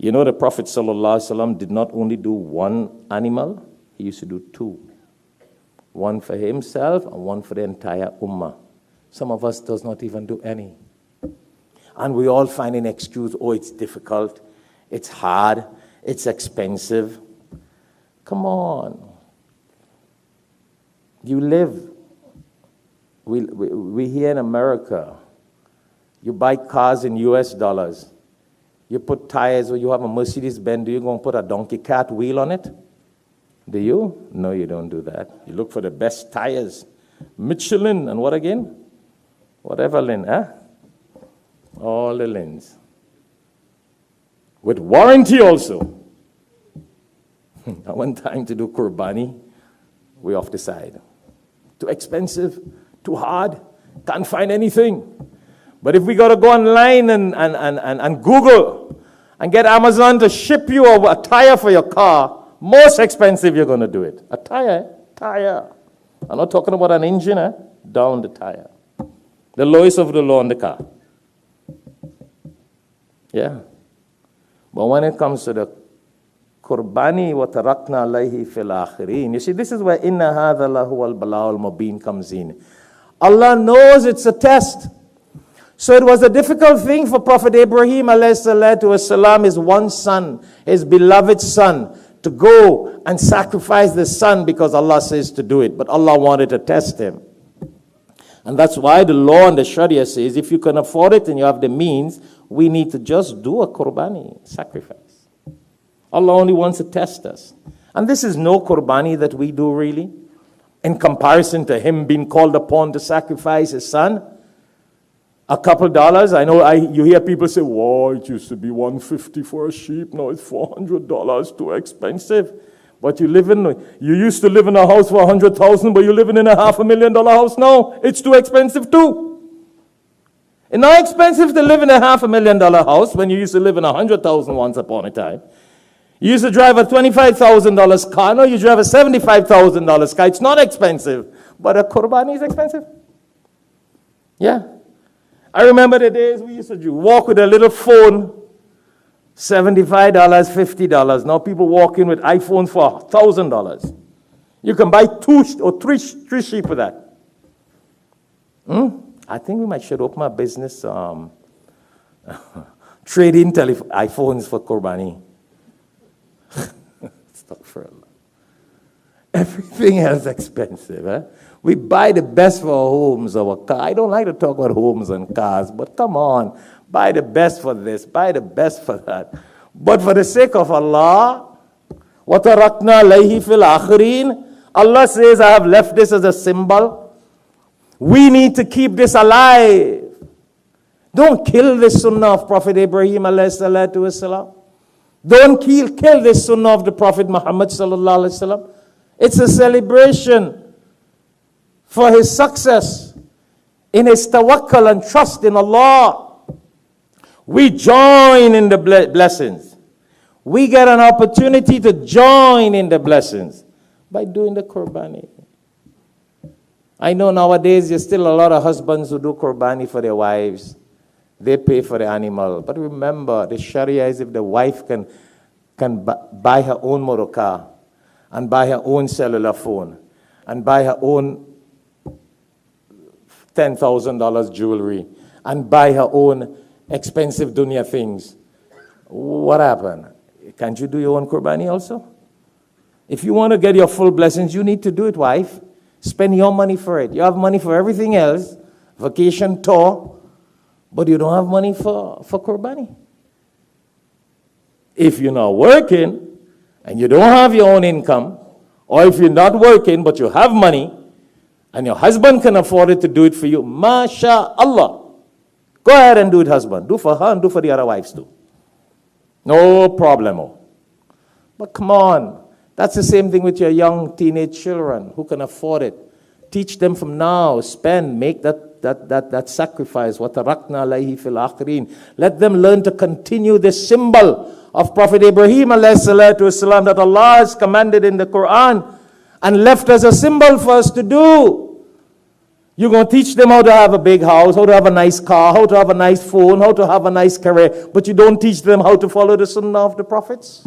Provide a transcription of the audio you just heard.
You know, the Prophet ﷺ did not only do one animal, he used to do two. One for himself and one for the entire ummah. Some of us does not even do any. And we all find an excuse, oh, it's difficult, it's hard, it's expensive. Come on. You live, we here in America, you buy cars in US dollars. You put tires, or you have a Mercedes-Benz, do you go and put a donkey cart wheel on it? Do you? No, you don't do that. You look for the best tires. Michelin, and what again? Whatever Lin, huh? All the Lins. With warranty also. I want time to do Qurbani, we off the side. Too expensive, too hard, can't find anything. But if we got to go online and Google and get Amazon to ship you a tire for your car, most expensive you're going to do it. A tire. I'm not talking about an engine, down the tire. The lowest of the low on the car. Yeah. But when it comes to the Qurbani wa tarakna alayhi fil akhirin, you see, this is where inna hadha lahu al bala'ul mubin comes in. Allah knows it's a test. So it was a difficult thing for Prophet Ibrahim ﷺ, his one son, his beloved son, to go and sacrifice the son because Allah says to do it. But Allah wanted to test him. And that's why the law and the Sharia says, if you can afford it and you have the means, we need to just do a Qurbani, sacrifice. Allah only wants to test us. And this is no Qurbani that we do really, in comparison to him being called upon to sacrifice his son. A couple dollars. I know you hear people say, "Whoa, it used to be $150 for a sheep. Now it's $400. Too expensive." But you used to live in a house for $100,000, but you're living in a $500,000 house now. It's too expensive too. It's not expensive to live in a $500,000 house when you used to live in $100,000 once upon a time. You used to drive a $25,000 car. Now you drive a $75,000 car. It's not expensive, but a Qurbani is expensive. Yeah. I remember the days we used to walk with a little phone, $75, $50. Now people walk in with iPhones for $1,000. You can buy two or three sheep with that. I think we should open a business trading iPhones for Qurbani. Astaghfirullah. Everything else expensive, eh? We buy the best for our homes, our car. I don't like to talk about homes and cars, but come on. Buy the best for this, buy the best for that. But for the sake of Allah, وَتَرَكْنَا عَلَيْهِ فِي الْآخِرِينَ, Allah says, I have left this as a symbol. We need to keep this alive. Don't kill the sunnah of Prophet Ibrahim alayhi salatu wasalam. Don't kill the sunnah of the Prophet Muhammad sallallahu alaihi wasallam. It's a celebration for his success in his tawakkul and trust in Allah. We join in the blessings. We get an opportunity to join in the blessings by doing the Qurbani. I know nowadays there's still a lot of husbands who do Qurbani for their wives. They pay for the animal. But remember, the Sharia is if the wife can buy her own motor car and buy her own cellular phone and buy her own $10,000 jewelry and buy her own expensive dunya things. What happened? Can't you do your own Qurbani also? If you want to get your full blessings, you need to do it, wife. Spend your money for it. You have money for everything else, vacation, tour, but you don't have money for Qurbani. If you're not working and you don't have your own income, or if you're not working but you have money, and your husband can afford it to do it for you, MashaAllah. Go ahead and do it, husband. Do for her and do for the other wives too. No problemo. But come on. That's the same thing with your young teenage children who can afford it. Teach them from now. Spend. Make that sacrifice. وَتَرَكْنَا عَلَيْهِ فِي الْآخِرِينَ. Let them learn to continue this symbol of Prophet Ibrahim ﷺ that Allah has commanded in the Quran and left as a symbol for us to do. You're going to teach them how to have a big house, how to have a nice car, how to have a nice phone, how to have a nice career, but you don't teach them how to follow the sunnah of the prophets.